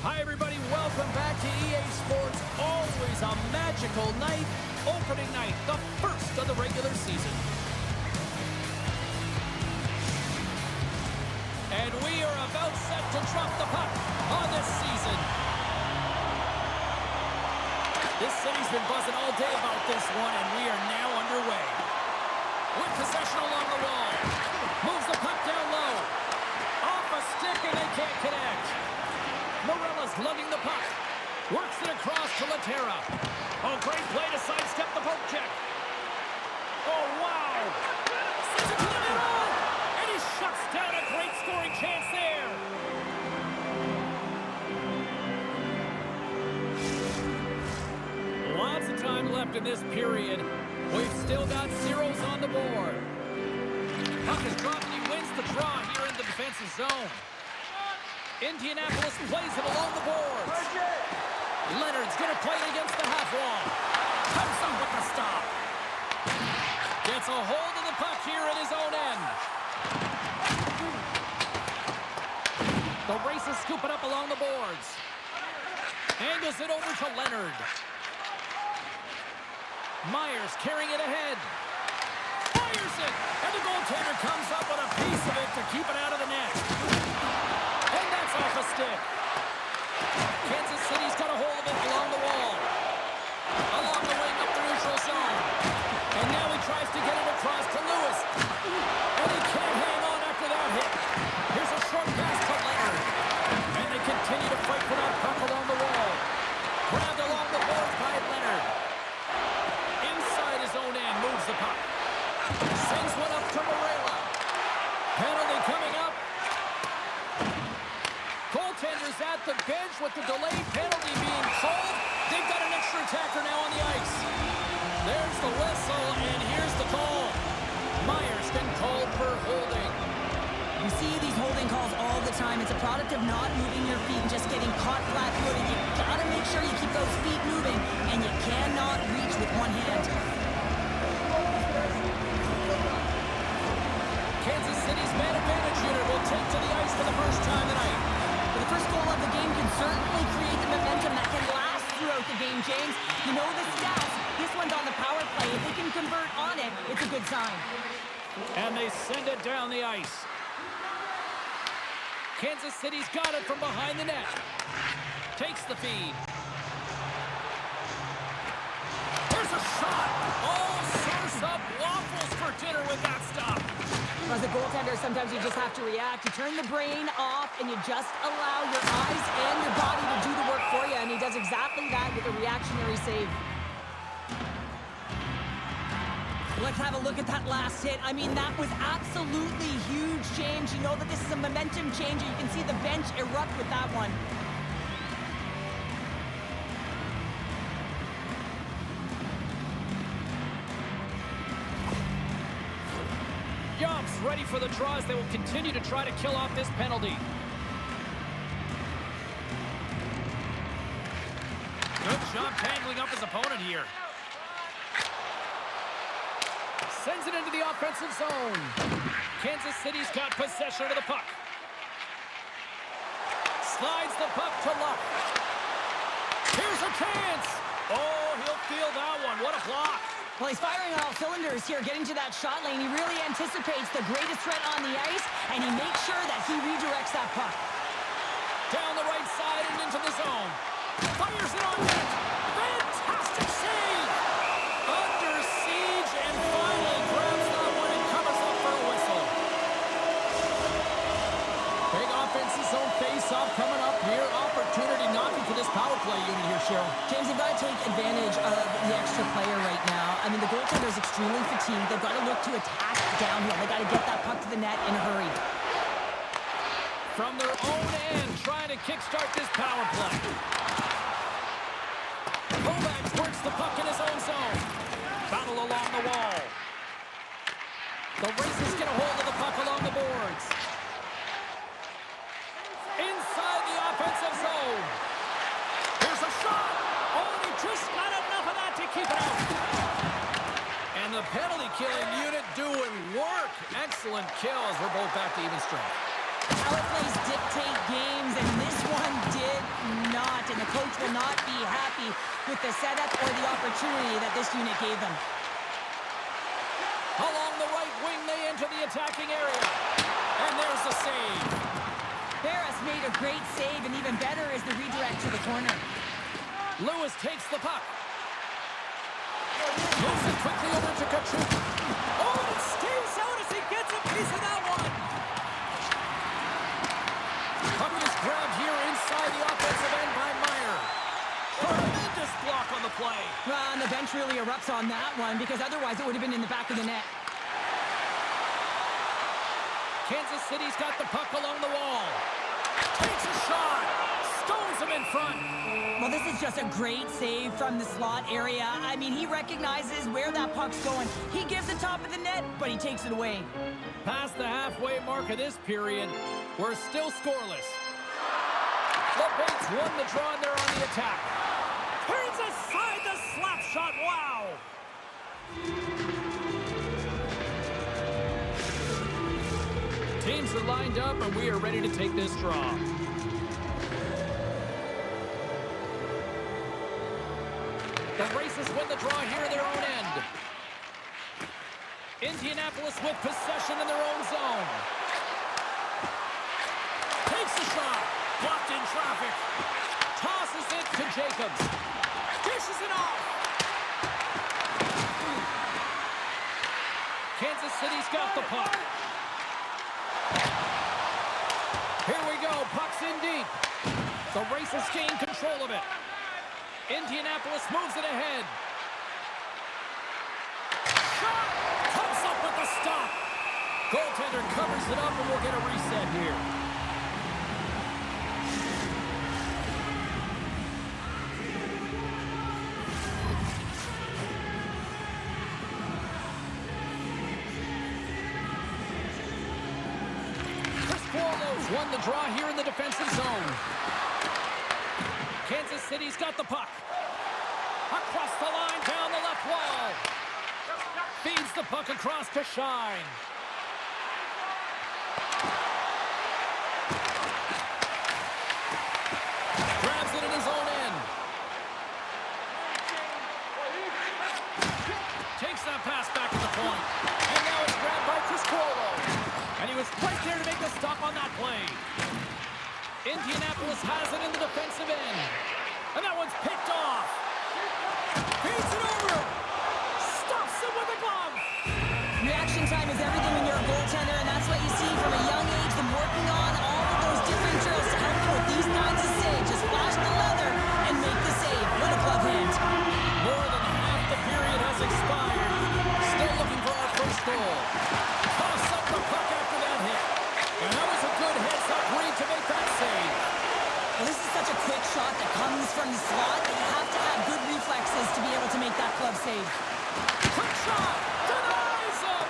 Hi, everybody. Welcome back to EA Sports. Always a magical night. Opening night, the first of the regular season. And we are about set to drop the puck on this season. This city's been buzzing all day about this one, and we are now underway. With possession along the wall. Moves the puck down low. Off a stick, and they can't connect. Morella's lugging the puck. Works it across to Laterra. Oh, great play to sidestep the poke check. Oh, wow. Sends it to the middle. And he shuts down a great scoring chance there. Lots of time left in this period. We've still got zeros on the board. Puck is dropped and he wins the draw here in the defensive zone. Indianapolis plays it along the boards. Leonard's going to play it against the half wall. Thompson with the stop. Gets a hold of the puck here at his own end. The Racers scoop it up along the boards. Angles it over to Leaonrd. Meier's carrying it ahead. Fires it. And the goaltender comes up with a piece of it to keep it out of the net. And that's off a stick. Kansas City's got a hold of it along the wall. Along the wing up the neutral zone. And now he tries to get it across to Lewis. And he can't hang on after that hit. Here's a short pass to Leonard. And they continue to fight for that puck along the wall. Grabbed along the boards by Leonard. Inside his own end, moves the puck. Sends one up to Morella. Penalty coming up. Goaltenders at the bench with the delayed penalty being called. They've got an extra attacker now on the ice. There's the whistle, and here's the call. Meier's been called for holding. You see these holding calls all the time. It's a product of not moving your feet and just getting caught flat-footed. You gotta make sure you keep those feet moving, and you cannot reach with one hand. Kansas City's man advantage unit will take to the ice for the first time tonight. The first goal of the game can certainly create the momentum that can last throughout the game, James. You know the stats. This one's on the power play. If they can convert on it, it's a good sign. And they send it down the ice. Kansas City's got it from behind the net. Takes the feed. There's a shot. Oh, serves up waffles for dinner with that stop. As a goaltender, sometimes you just have to react. You turn the brain off, and you just allow your eyes and your body to do the work for you, and he does exactly that with a reactionary save. Let's have a look at that last hit. I mean, that was absolutely huge, James. You know that this is a momentum changer. You can see the bench erupt with that one. Jobst ready for the draw as they will continue to try to kill off this penalty. Good job tangling up his opponent here. Sends it into the offensive zone. Kansas City's got possession of the puck. Slides the puck to Luck. Here's a chance. Oh, he'll feel that one. What a block. Well, he's firing on all cylinders here, getting to that shot lane. He really anticipates the greatest threat on the ice, and he makes sure that he redirects that puck. Down the right side and into the zone. Fires it on net. Fantastic save. Under siege and finally grabs that one and covers up for a whistle. Big offensive zone face-off coming up here. Opportunity knocking for this power play unit here, Cheryl. James, they've got to take advantage of the extra player right now. I mean, the goaltender is extremely fatigued. They've got to look to attack downhill. They've got to get that puck to the net in a hurry. From their own end, trying to kickstart this power play. Kovacs works the puck in his own zone. Battle along the wall. The Racers get a hold of the puck along the boards. Inside the offensive zone. Here's a shot. Oh, he just got enough of that to keep it out. And the penalty-killing unit doing work. Excellent kills. We're both back to even strength. Power plays dictate games, and this one did coach will not be happy with the setup or the opportunity that this unit gave them. Along the right wing, they enter the attacking area. And there's the save. Boris made a great save, and even better is the redirect to the corner. Lewis takes the puck. Moves it quickly over to Katchouk. Oh, and it stays out as he gets a piece of that one. Puck is grabbed here inside the offensive end by Maier. Tremendous block on the play. Well, and the bench really erupts on that one, because otherwise it would have been in the back of the net. Kansas City's got the puck along the wall. Takes a shot. Stones him in front. Well, this is just a great save from the slot area. I mean, he recognizes where that puck's going. He gives the top of the net, but he takes it away. Past the halfway mark of this period, we're still scoreless. The Bates won the draw, and they're on the attack. Turns aside the slap shot. Wow. Teams are lined up, and we are ready to take this draw. The Racers win the draw here in their own end. Indianapolis with possession in their own zone. Takes the shot. Blocked in traffic. Tosses it to Jacobs. Dishes it off. Kansas City's got the puck. Here we go. Puck's in deep. The Racers gain control of it. Indianapolis moves it ahead. Shot! Comes up with the stop. Goaltender covers it up, and we'll get a reset here. Won the draw here in the defensive zone. Kansas City's got the puck. Across the line, down the left wall. Feeds the puck across to Shine. Grabs it in his own end. Takes that pass back to the point. And now it's grabbed by Criscuolo. And he was right there to make the stop on that play. Indianapolis has it in the defensive end. And that one's picked off. Feeds it over. Stops it with a glove. Reaction time is everything when you're a goaltender, and that's what you see from a young age, them working on all of those different drills to help you with these kinds of saves. Just flash the leather and make the save with a glove hand. More than half the period has expired. Still looking for our first goal. Toss up the puck after that hit. And that was a good heads-up read to make that save. Well, this is such a quick shot that comes from the slot that you have to have good reflexes to be able to make that glove save. Quick shot! Denies him!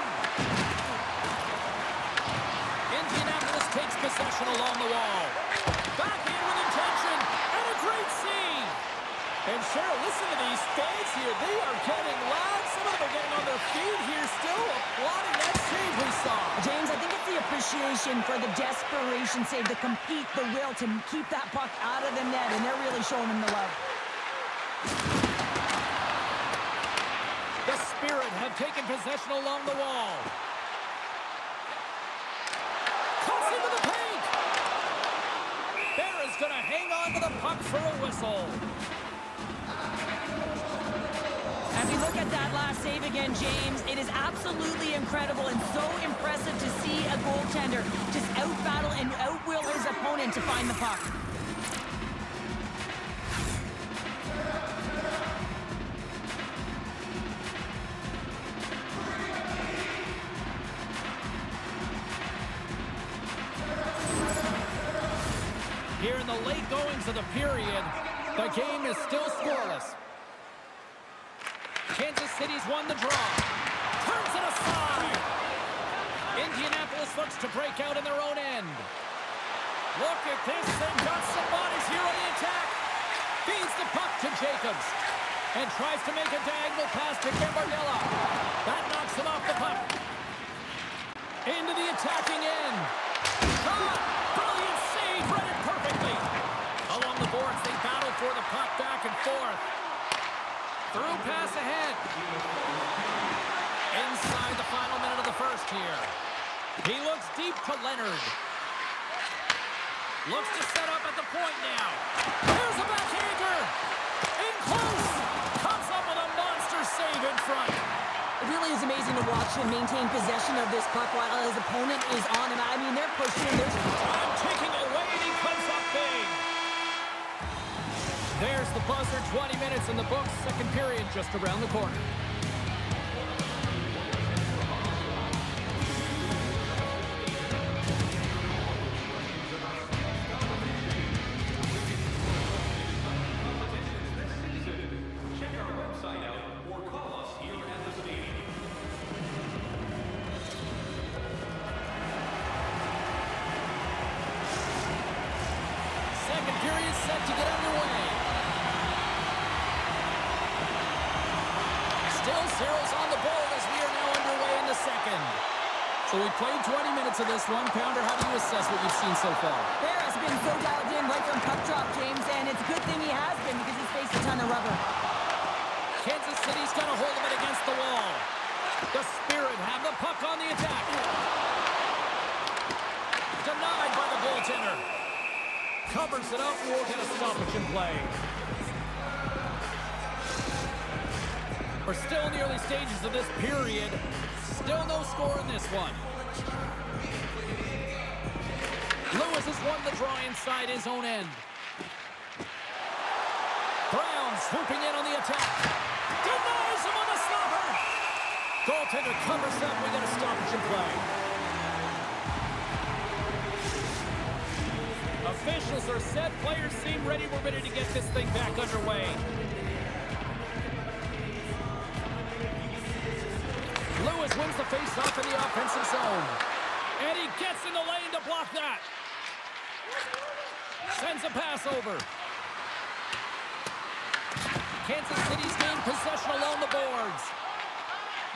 Indianapolis takes possession along the wall. Back in with intention, and a great save! And Cheryl, listen to these fans here. They are getting loud. Some of them are getting on their feet here, still applauding that save we saw. James, I think it's the appreciation for the desperation save, the compete, the will to keep that puck out of the net, and they're really showing him the love. The Spirit have taken possession along the wall. Cuts into the paint. Bear is going to hang on to the puck for a whistle. As we look at that last save again, James, it is absolutely incredible and so impressive to see a goaltender just out-battle and out-will his opponent to find the puck. Here in the late goings of the period, the game is still scoreless. Kansas City's won the draw. Turns it aside. Indianapolis looks to break out in their own end. Look at this. They've got some bodies here on the attack. Feeds the puck to Jacobs. And tries to make a diagonal pass to Gambardella. That knocks him off the puck. Into the attacking end. Shot! Brilliant save. Read it perfectly. Along the boards, they battle for the puck back and forth. Through pass ahead. Inside the final minute of the first here. He looks deep to Leaonrd. Looks to set up at the point now. Here's a backhander. In close. Comes up with a monster save in front. It really is amazing to watch him maintain possession of this puck while his opponent is on him. I mean, they're pushing him. Time taking away, and he comes up big. There's the buzzer, 20 minutes in the books. Second period just around the corner. So we played 20 minutes of this one. Pounder, how do you assess what you've seen so far? Bear has been so dialed in right from puck drop, James, and it's a good thing he has been because he's faced a ton of rubber. Kansas City's got a hold of it against the wall. The Spirit have the puck on the attack. Denied by the goaltender. Covers it up. We'll get a stoppage in play. We're still in the early stages of this period. Still no score in this one. Lewis has won the draw inside his own end. Brown swooping in on the attack. Denies him on the stopper. Goaltender covers up. We got a stoppage in play. Officials are set. Players seem ready. We're ready to get this thing back underway. Lewis wins the face-off in the offensive zone. And he gets in the lane to block that. Sends a pass over. Kansas City's gained possession along the boards.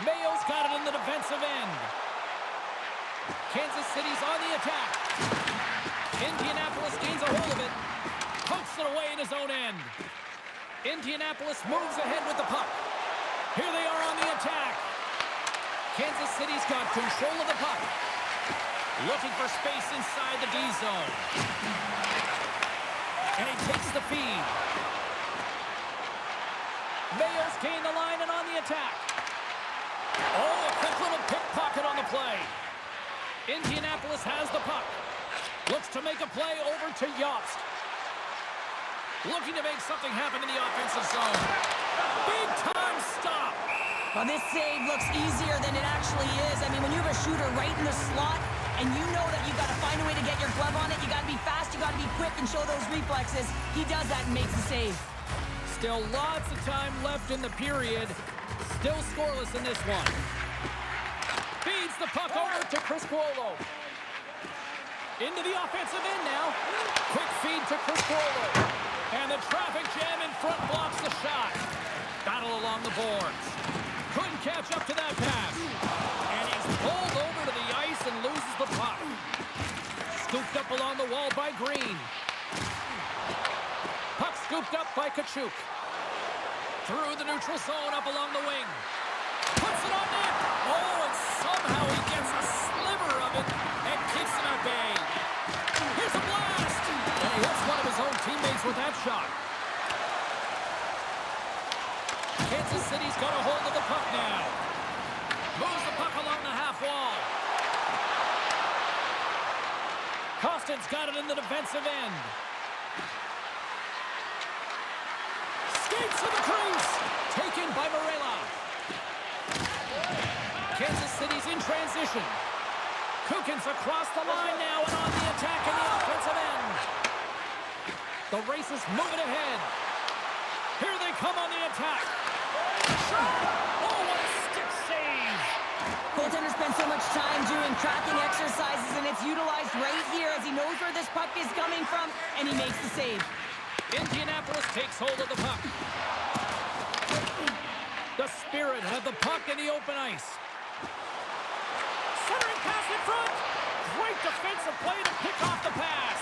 Mayo's got it in the defensive end. Kansas City's on the attack. Indianapolis gains a hold of it. Pokes it away in his own end. Indianapolis moves ahead with the puck. Here they are on the attack. Kansas City's got control of the puck. Looking for space inside the D zone. And he takes the feed. Mayo's gained the line and on the attack. Oh, a quick little pickpocket on the play. Indianapolis has the puck. Looks to make a play over to Jobst. Looking to make something happen in the offensive zone. Big time stop. Well, this save looks easier than it actually is. I mean, when you have a shooter right in the slot and you know that you've got to find a way to get your glove on it, you got to be fast, you got to be quick and show those reflexes. He does that and makes the save. Still lots of time left in the period. Still scoreless in this one. Feeds the puck over to Chris Cuolo. Into the offensive end now. Quick feed to Chris Cuolo. And the traffic jam in front blocks the shot. Battle along the boards. Couldn't catch up to that pass. And he's pulled over to the ice and loses the puck. Scooped up along the wall by Green. Puck scooped up by Katchouk. Through the neutral zone up along the wing. Puts it on net. Oh, and somehow he gets a sliver of it and keeps it at bay. Here's a blast. And he hits one of his own teammates with that shot. Kansas City's got a hold of the puck now. Moves the puck along the half wall. Koston's got it in the defensive end. Skates to the crease. Taken by Marella. Kansas City's in transition. Kukin's across the line now and on the attack in the offensive end. The Racers moving ahead. Here they come on the attack. Oh, what a stick save! Goaltender spends so much time doing tracking exercises, and it's utilized right here as he knows where this puck is coming from, and he makes the save. Indianapolis takes hold of the puck. The Spirit have the puck in the open ice. Centering pass in front. Great defensive play to pick off the pass.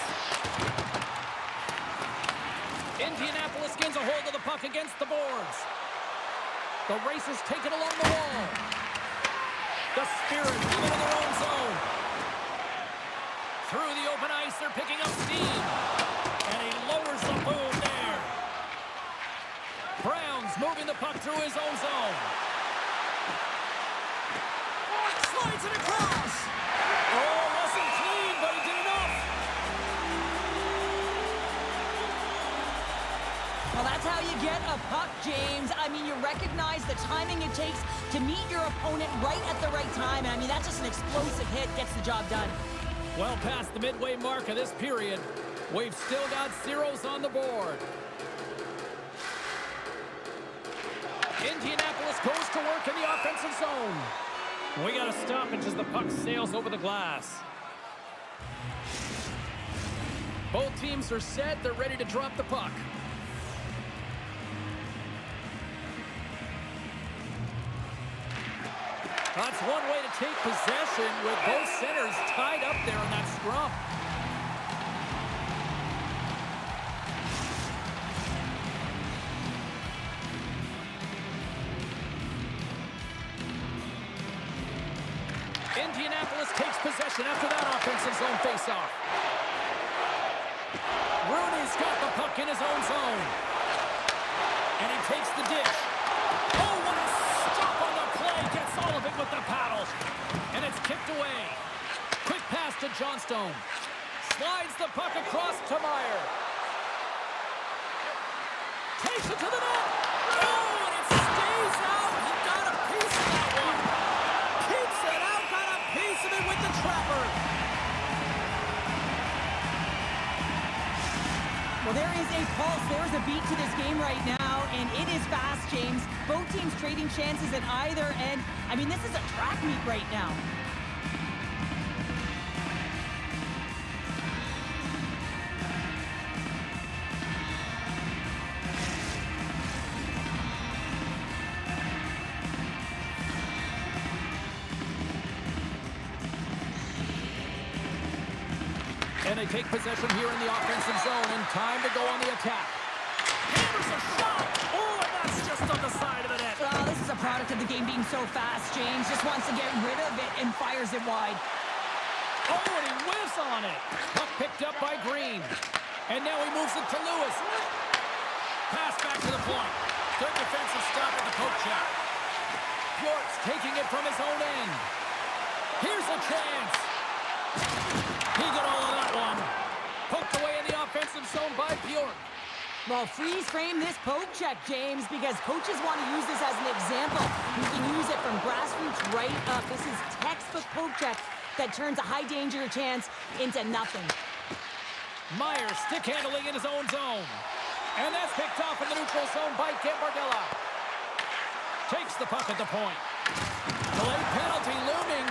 Indianapolis gains a hold of the puck against the boards. The Racers take it along the wall. The Spirit move into their own zone. Through the open ice, they're picking up steam. And he lowers the boom there. Brown's moving the puck through his own zone. Slides it across. Oh, wasn't clean, but he did enough. Well, that's how you get a puck, James. I mean, you recognize the timing it takes to meet your opponent right at the right time. And I mean, that's just an explosive hit, gets the job done. Well past the midway mark of this period, we've still got zeros on the board. Indianapolis goes to work in the offensive zone. We got a stoppage as the puck sails over the glass. Both teams are set. They're ready to drop the puck. That's one way to take possession with both centers tied up there in that scrum. Indianapolis takes possession after that offensive zone faceoff. Rooney's got the puck in his own zone. And he takes the dish. Oh, what a stop on the play. Gets all of it with the paddles. And it's kicked away. Quick pass to Johnstone. Slides the puck across to Maier. Takes it to the net. Oh, and it stays out. He got a piece of that one. Keeps it out. Got a piece of it with the trapper. Well, there is a pulse. There is a beat to this game right now, and it is fast, James. Both teams trading chances at either end. I mean, this is a track meet right now. And they take possession here in the offensive zone, and time to go on the attack. Hammers a shot! Oh, and that's just on the side of the net. Well, this is a product of the game being so fast, James. Just wants to get rid of it and fires it wide. Oh, and he whiffs on it. Puck picked up by Green. And now he moves it to Lewis. Pass back to the point. Good defensive stop at the poke check. York's taking it from his own end. Here's a chance. He got all of that one. Poked away in the offensive zone by Bjork. Well, freeze frame this poke check, James, because coaches want to use this as an example. You can use it from grassroots right up. This is textbook poke check that turns a high danger chance into nothing. Maier stick handling in his own zone. And that's picked off in the neutral zone by Gambardella. Takes the puck at the point. Delayed penalty looming.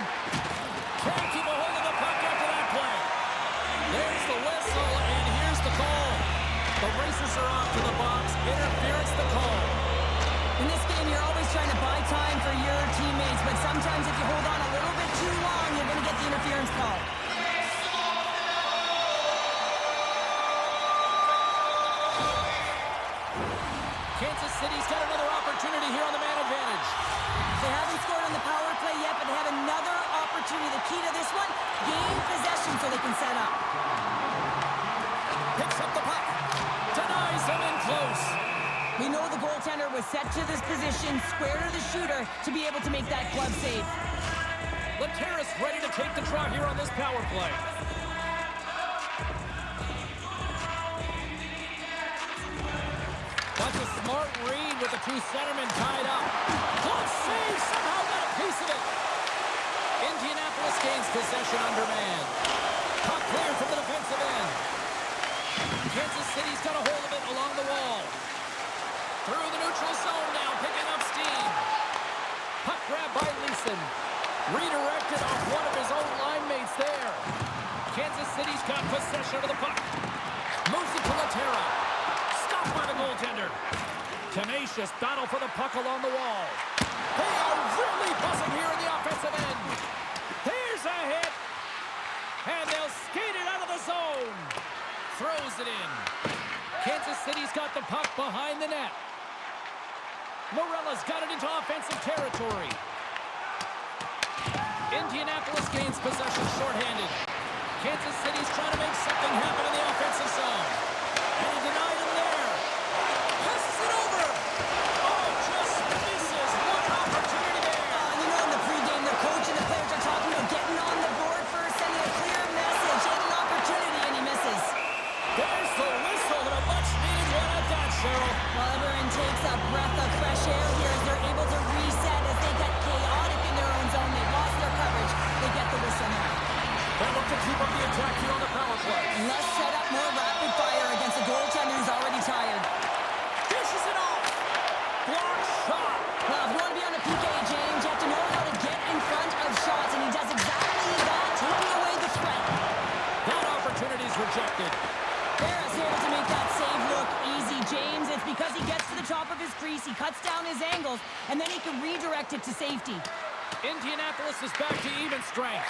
Can't keep a hold of the puck after that play. There's the whistle, and here's the call. The Racers are off to the box. Interference the call. In this game, you're always trying to buy time for your teammates, but sometimes if you hold on a little bit too long, you're going to get the interference call. Kansas City's got another opportunity here on the man advantage. They haven't scored on the power play yet, but they have another opportunity. The key to this one, gain possession so they can set up. Picks up the puck. Denies him in close. We know the goaltender was set to this position, square to the shooter, to be able to make that glove save. Laterra's ready to take the draw here on this power play. That's a smart read with the two centermen tied up. Close save, somehow got a piece of it. Indianapolis gains possession under man. Puck clear from the defensive end. Kansas City's got a hold of it along the wall. Through the neutral zone now, picking up steam. Puck grab by Leeson. Redirected off one of his own line mates there. Kansas City's got possession of the puck. Moves it to Laterra. Stopped by the goaltender. Tenacious battle for the puck along the wall. They are really buzzing here in the offensive end. Here's a hit. And they'll skate it out of the zone. Throws it in. Kansas City City's got the puck behind the net. Morella's got it into offensive territory. Indianapolis gains possession shorthanded. Kansas City's trying to make something happen in the offensive zone. And he denied him there. Passes it over. Oh, just misses. What opportunity there. You know, in the pregame, the coach and the players are talking about getting on the board first, sending a clear message, and an opportunity, and he misses. There's the whistle and a much-needed one at that, Cheryl. Well, everyone takes a breath of fresh air here as they're able to reset as they get chaotic in their own zone. They lost their coverage. They get the whistle now. They look to keep up the attack here on the power play. Let's set up more rapid fire against a goaltender who's already tired. Dishes it off. Block shot. Well, if you want to be on a PK, James, you have to know how to get in front of shots, and he does exactly that, taking away the threat. That opportunity's rejected. Harris able to make that save look easy, James. It's because he gets to the top of his crease, he cuts down his angles, and then he can redirect it to safety. Indianapolis is back to even strength.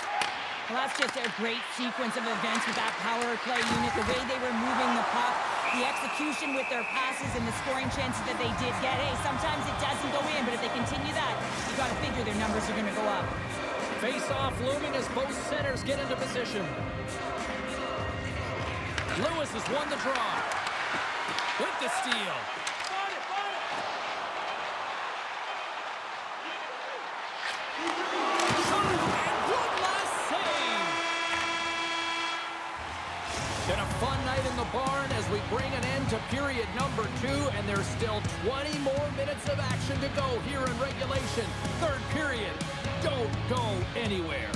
Well, that's just a great sequence of events with that power play unit, the way they were moving the puck, the execution with their passes, and the scoring chances that they did get. Hey, sometimes it doesn't go in, but if they continue that, you got to figure their numbers are going to go up. Face-off looming as both centers get into position. Lewis has won the draw. With the steal. Been a fun night in the barn as we bring an end to period number 2, and there's still 20 more minutes of action to go here in regulation. Third period. Don't go anywhere.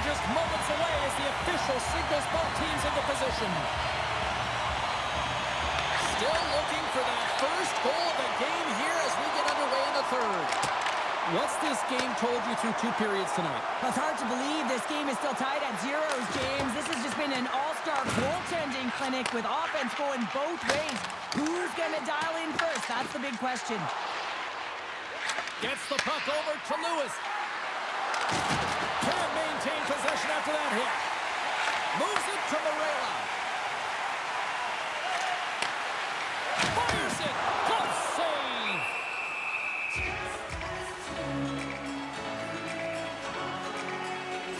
Just moments away as the official signals both teams into position. Still looking for that first goal of the game here as we get underway in the third. What's this game told you through 2 periods tonight? Well, it's hard to believe this game is still tied at zeros, James. This has just been an all-star goaltending clinic with offense going both ways. Who's going to dial in first? That's the big question. Gets the puck over to Lewis. Can't maintain possession after that hit. Moves it to Morella. Fires it. Good save.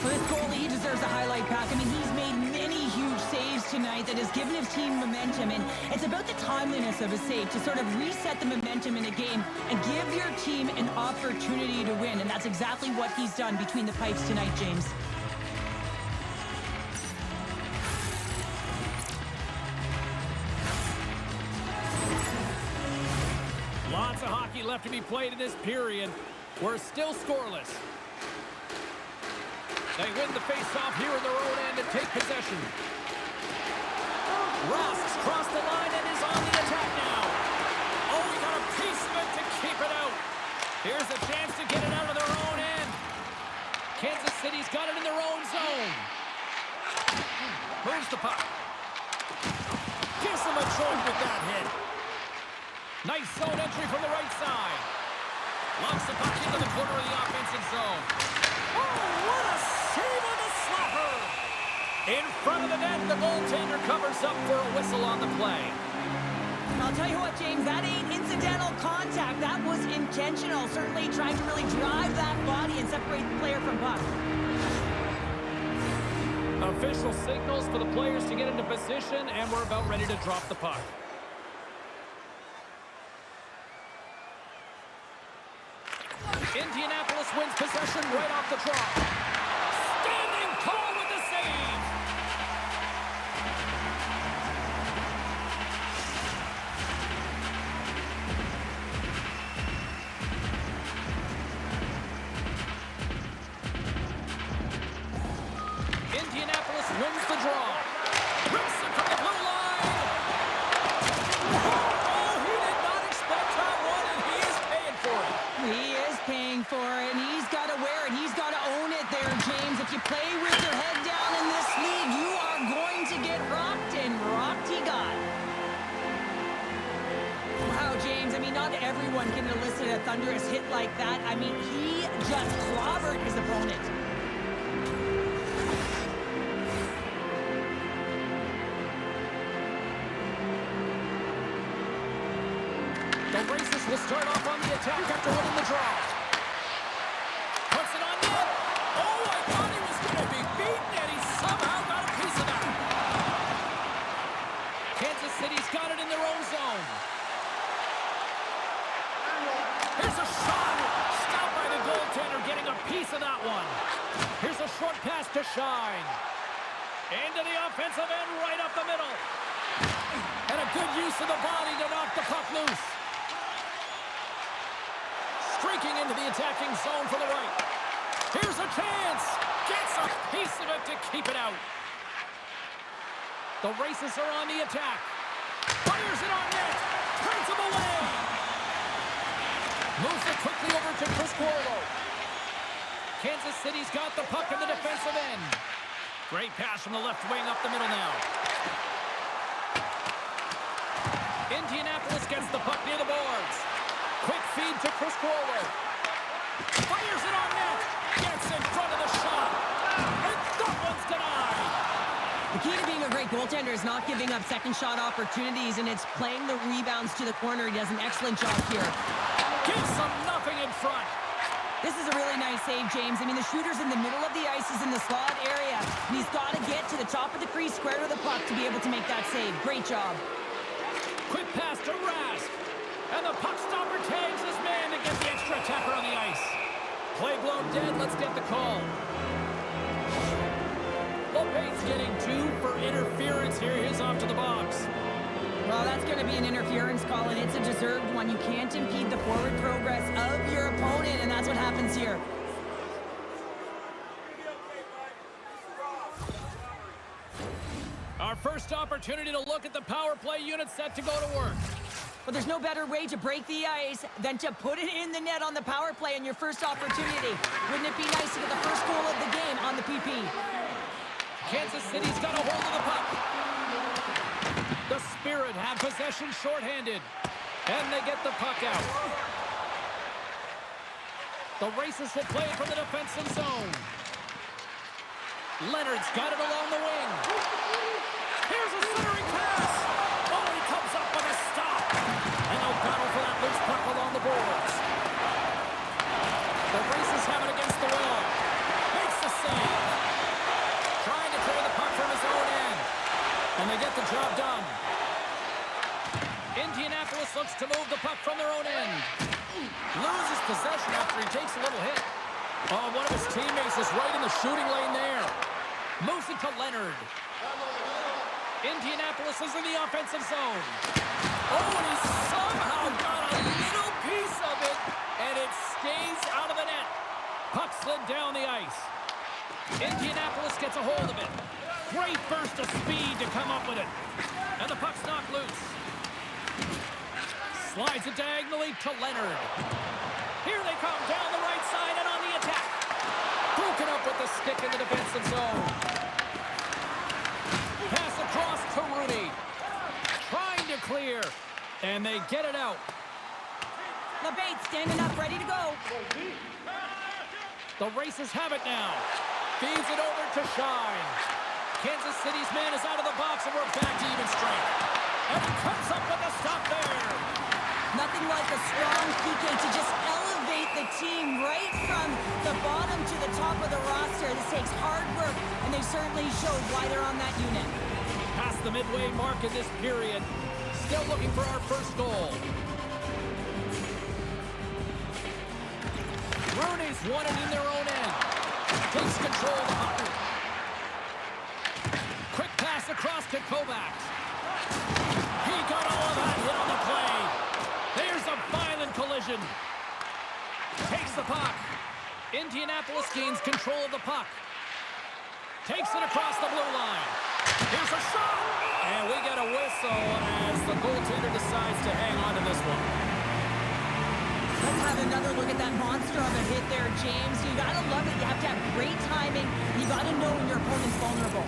For this goalie, he deserves a highlight pack. I mean, he's made many huge saves tonight that has given his team momentum, and it's about the timeliness of a save to sort of reset the momentum in a game and give your team an opportunity to win, and that's exactly what he's done between the pipes tonight, James. Lots of hockey left to be played in this period. We're still scoreless. They win the face-off here in their own end and take possession. Rask's crossed the line and is on the attack now. Oh, we got a piece of it to keep it out. Here's a chance to get it out of their own end. Kansas City's got it in their own zone. Moves the puck. Gives them a choice with that hit. Nice zone entry from the right side. Lobs the puck into the corner of the offensive zone. Oh, what a save on the slapper! In front of the net, the goaltender covers up for a whistle on the play. I'll tell you what, James, that ain't incidental contact. That was intentional. Certainly trying to really drive that body and separate the player from puck. Official signals for the players to get into position, and we're about ready to drop the puck. Indianapolis wins possession right off the draw. Standing tall with the save. Indianapolis wins the draw. Rips it from the blue line. Oh, he did not expect not everyone can elicit a thunderous hit like that. I mean, he just clobbered his opponent. The Racers will start off on the attack after winning the draw. Puts it on net. Oh, I thought he was going to be beaten, and he somehow got a piece of that. Kansas City's got it in their own zone. Here's a shot. Stopped by the goaltender, getting a piece of that one. Here's a short pass to Shine. Into the offensive end, right up the middle. And a good use of the body to knock the puck loose. Streaking into the attacking zone for the right. Here's a chance. Gets a piece of it to keep it out. The Racers are on the attack. Fires it on net. Turns him away. Moves it quickly over to Chris Cuomo. Kansas City's got the puck in the defensive end. Great pass from the left wing up the middle now. Indianapolis gets the puck near the boards. Quick feed to Chris Cuomo. Fires it on net. Gets in front of the shot. And that one's denied. The key to being a great goaltender is not giving up second shot opportunities, and it's playing the rebounds to the corner. He does an excellent job here. Gives them nothing in front. This is a really nice save, James. I mean, the shooter's in the middle of the ice. He's in the slot area, and he's got to get to the top of the crease, square to the puck, to be able to make that save. Great job. Quick pass to Rask. And the puck stopper tags his man to get the extra attacker on the ice. Play blown dead. Let's get the call. Lope's getting 2 for interference here. He's off to the box. Well, that's going to be an interference call, and it's a deserved one. You can't impede the forward progress of your opponent, and that's what happens here. Our first opportunity to look at the power play unit set to go to work. But there's no better way to break the ice than to put it in the net on the power play on your first opportunity. Wouldn't it be nice to get the first goal of the game on the PP? Kansas City's got a hold of the puck. The Spirit have possession shorthanded. And they get the puck out. The Racers will play from the defensive zone. Leonard's got it along the wing. Here's a centering pass. Oh, he comes up with a stop. And they'll battle for that loose puck along the boards. The Racers have it against the wall. Makes the save. Trying to clear the puck from his own end. And they get the job done. Indianapolis looks to move the puck from their own end. Loses possession after he takes a little hit. Oh, one of his teammates is right in the shooting lane there. Moves it to Leonard. Indianapolis is in the offensive zone. Oh, and he somehow got a little piece of it, and it stays out of the net. Puck slid down the ice. Indianapolis gets a hold of it. Great burst of speed to come up with it. And the puck's knocked loose. Slides it diagonally to Leonard. Here they come down the right side and on the attack. Broken up with the stick in the defensive zone. Pass across to Rudy. Trying to clear. And they get it out. LeBate standing up, ready to go. The Racers have it now. Feeds it over to Shine. Kansas City's man is out of the box and we're back to even strength. And he comes up with a stop there. Nothing like a strong PK to just elevate the team right from the bottom to the top of the roster. This takes hard work, and they certainly showed why they're on that unit. Past the midway mark in this period. Still looking for our first goal. Rooney's won it in their own end. Takes control of the puck. Quick pass across to Kovacs. He got all of that hit on the play. There's a violent collision. Takes the puck. Indianapolis gains control of the puck. Takes it across the blue line. Here's a shot. And we get a whistle as the goaltender decides to hang on to this one. Let's have another look at that monster of a hit there, James. You gotta love it. You have to have great timing. You gotta know when your opponent's vulnerable.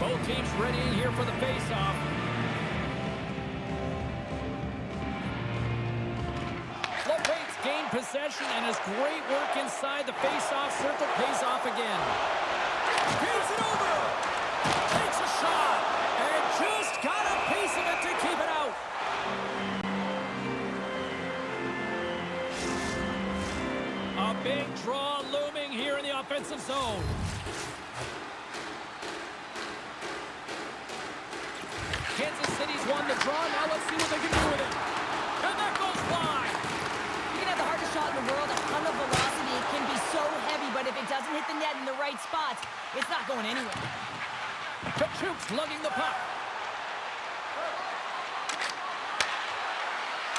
Both teams ready here for the face-off. Lopate's gained possession, and his great work inside the face-off circle pays off again. Gives it over. Takes a shot. And just got a piece of it to keep it out. A big draw looming here in the offensive zone. Kansas City's won the draw. Now let's see what they can do with it. And that goes wide. You can have the hardest shot in the world, a ton of velocity. It can be so heavy, but if it doesn't hit the net in the right spots, it's not going anywhere. Katchouk's lugging the puck.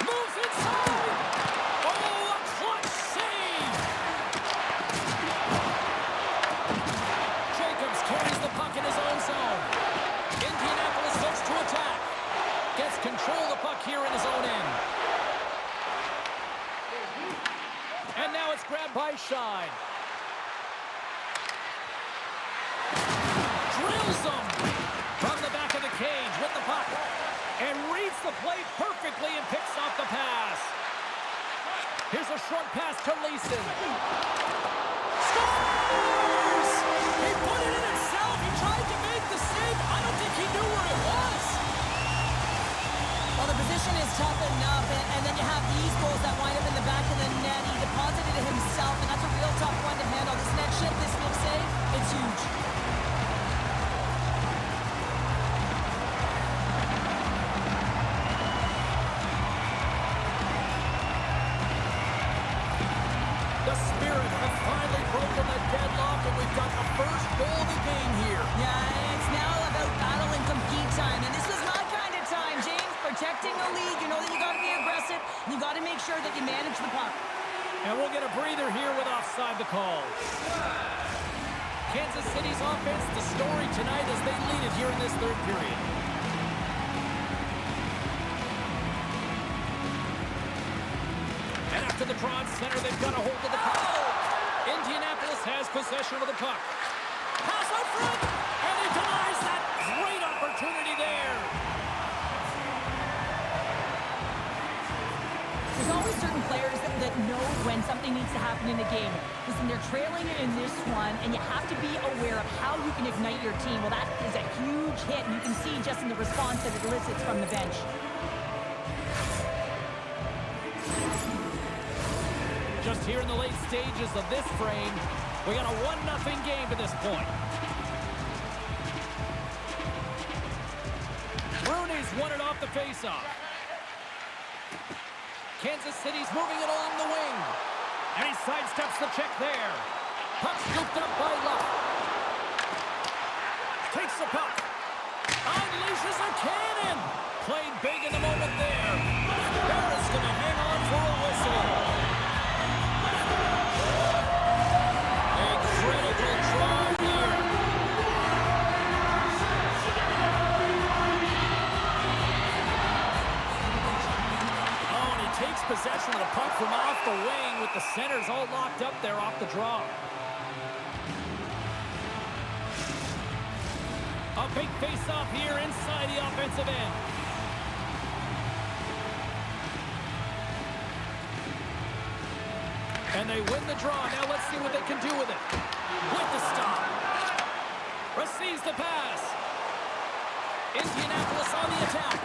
Moves inside. Oh, a clutch save. Jacobs carries the puck in his own zone. Indianapolis looks to attack. Gets control of the puck here in his own end. And now it's grabbed by Shine. Drills him from the back of the cage with the puck. And reads the play perfectly and picks off the pass. Here's a short pass to Leeson. Scores! He put it in himself. He tried to make the save. I don't think he knew where it was. Well, the position is tough enough, and then you have these goals that wind up in the back of the net. He deposited it himself, and that's a real tough one to handle. This net shift, this big save, it's huge. The Spirit have finally broken the deadlock, and we've got the first goal of the game here. Yeah, it's now about battle and compete time, and this was my kind of time, James. Protecting the lead, you know that you got to be aggressive, and you got to make sure that you manage the puck. And we'll get a breather here with offside the call. Kansas City's offense, the story tonight as they lead it here in this third period. And after the draw in center, they've got a hold of the puck. Indianapolis has possession of the puck. Pass out front, and he denies that great opportunity there. There's always certain players that know when something needs to happen in a game. Listen, they're trailing in this one, and you have to be aware of how you can ignite your team. Well, that is a huge hit, and you can see just in the response that it elicits from the bench. Just here in the late stages of this frame, we got a 1-0 game to this point. Rooney's won it off the faceoff. Kansas City's moving it along the wing. And he sidesteps the check there. Puck scooped up by Luck. Takes the puck. Unleashes a cannon. Played big in the moment there. Barris going to hang on for a whistle. A critical draw here. Oh, and he takes possession of the puck from off the wing with the centers all locked up there off the draw. A big face-off here inside the offensive end. And they win the draw. Now let's see what they can do with it. With the stop. Receives the pass. Indianapolis on the attack.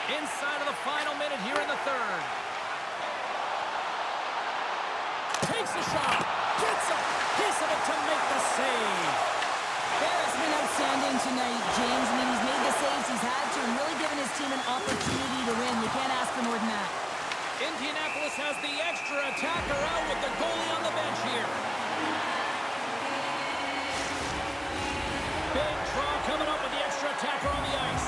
Inside of the final minute here in the third. Takes a shot. Gets a piece of it to make the save. Barrett's been outstanding tonight, James. I mean, he's made the saves he's had to and really given his team an opportunity to win. You can't ask for more than that. Indianapolis has the extra attacker out with the goalie on the bench here. Big draw coming up with the extra attacker on the ice.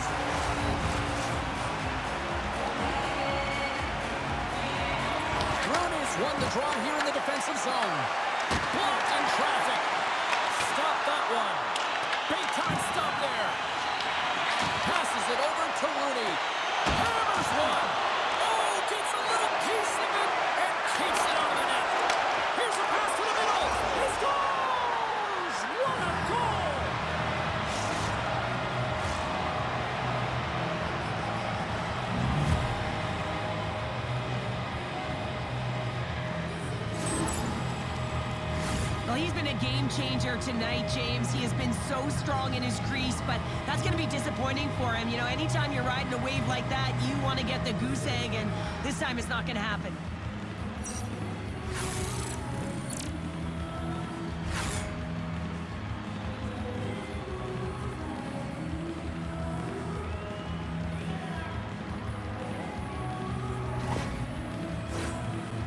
Rooney's won the draw here in the defensive zone. Blocked in traffic. Stop that one. Big time stop there. Passes it over to Rooney. Hammers one. Oh, gets a little piece of it and keeps it out of the net. Here's a pass to the middle. he's been a game changer tonight, James. He has been so strong in his crease, but that's going to be disappointing for him. You know, anytime you're riding a wave like that, you want to get the goose egg, and this time it's not going to happen.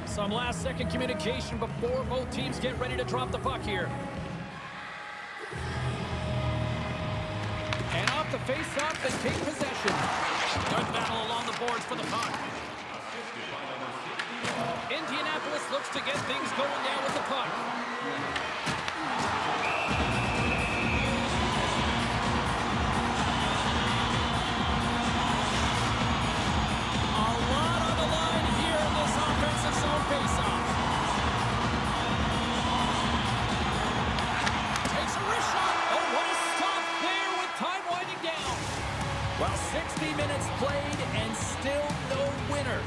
Some last-second communication before both teams get ready to drop the puck here. And off the face-off, they take possession. Good battle along the boards for the puck. Indianapolis looks to get things going now with the puck. Zone face-off. Takes a wrist shot. Oh, what a stop there with time winding down. Well, 60 minutes played and still no winner.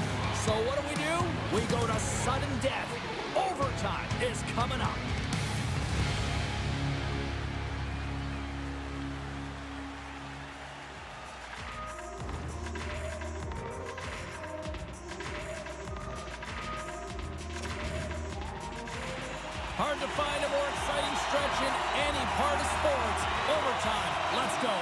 So what do? We go to sudden death. Overtime is coming up. Hard to find a more exciting stretch in any part of sports. Overtime. Let's go.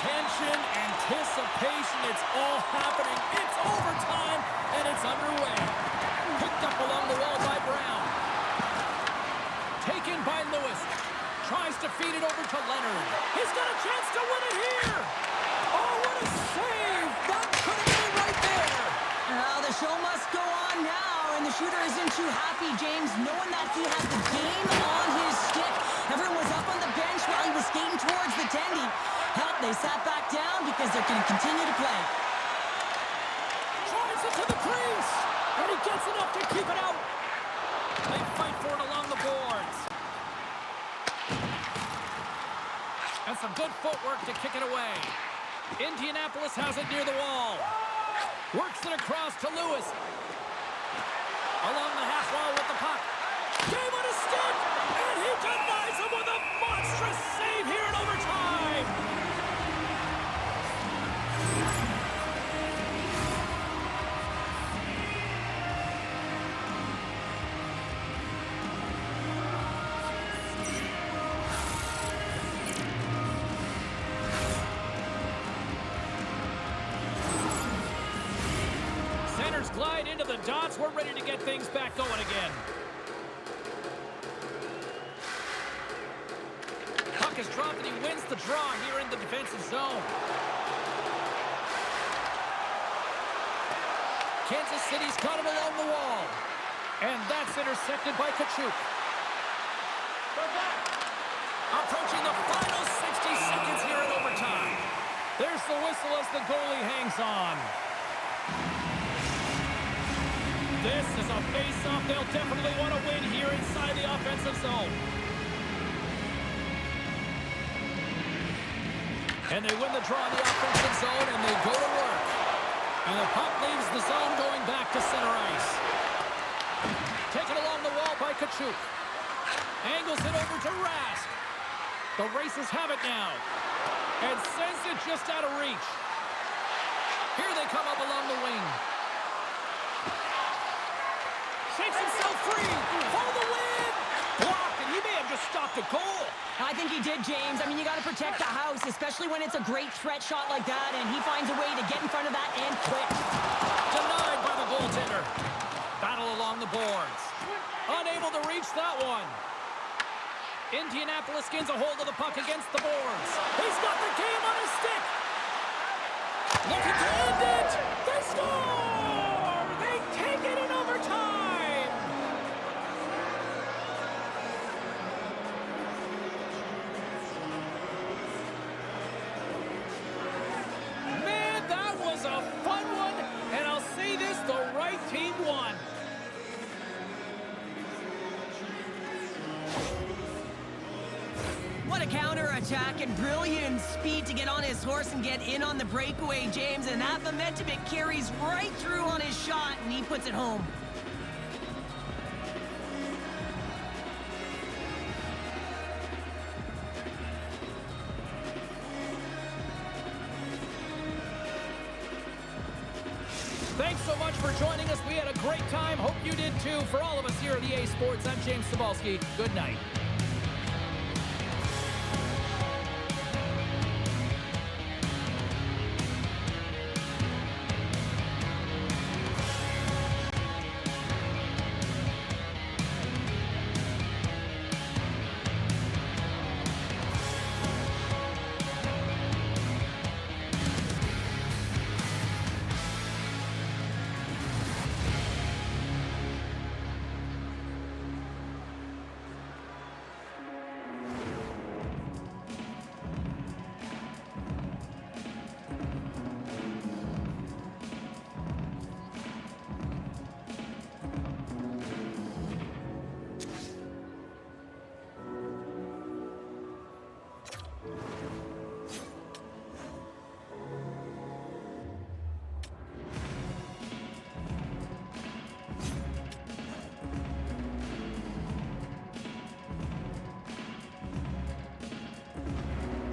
Tension, anticipation, it's all happening. It's overtime, and it's underway. Picked up along the wall by Brown. Taken by Lewis. Tries to feed it over to Leaonrd. He's got a chance to win it here. Oh, what a save. That could have been right there. The show must go on now. And the shooter isn't too happy, James, knowing that he had the game on his stick. Everyone was up on the bench while he was skating towards the tendy. Hell, they sat back down because they're going to continue to play. Drives it to the crease, and he gets enough to keep it out. They fight for it along the boards. And some good footwork to kick it away. Indianapolis has it near the wall. Works it across to Lewis. Along the half wall with the puck. Game on his stick, and he denies him with a monstrous save here in overtime. Centers glide into the dots. We're ready to get things back going again. Puck is dropped and he wins the draw here in the defensive zone. Kansas City's got him along the wall. And that's intercepted by Katchouk. Approaching the final 60 seconds here in overtime. There's the whistle as the goalie hangs on. This is a face-off they'll definitely want to win here inside the offensive zone. And they win the draw in the offensive zone, and they go to work. And the puck leaves the zone going back to center ice. Taken along the wall by Katchouk. Angles it over to Rask. The Racers have it now. And sends it just out of reach. Here they come up along the wing. Shakes himself free. For the win. Blocked, and he may have just stopped a goal. I think he did, James. I mean, you got to protect the house, especially when it's a great threat shot like that, and he finds a way to get in front of that and quick. Denied by the goaltender. Battle along the boards. Unable to reach that one. Indianapolis gains a hold of the puck against the boards. He's got the game on his stick. Looking to end it. They score! They take it in overtime. Man, that was a fun one, and I'll say this, the right team won. What a counter-attack and brilliant speed to get on his horse and get in on the breakaway, James. And that momentum, it carries right through on his shot, and he puts it home. Thanks so much for joining us. We had a great time. Hope you did too. For all of us here at EA Sports, I'm James Cebulski. Good night.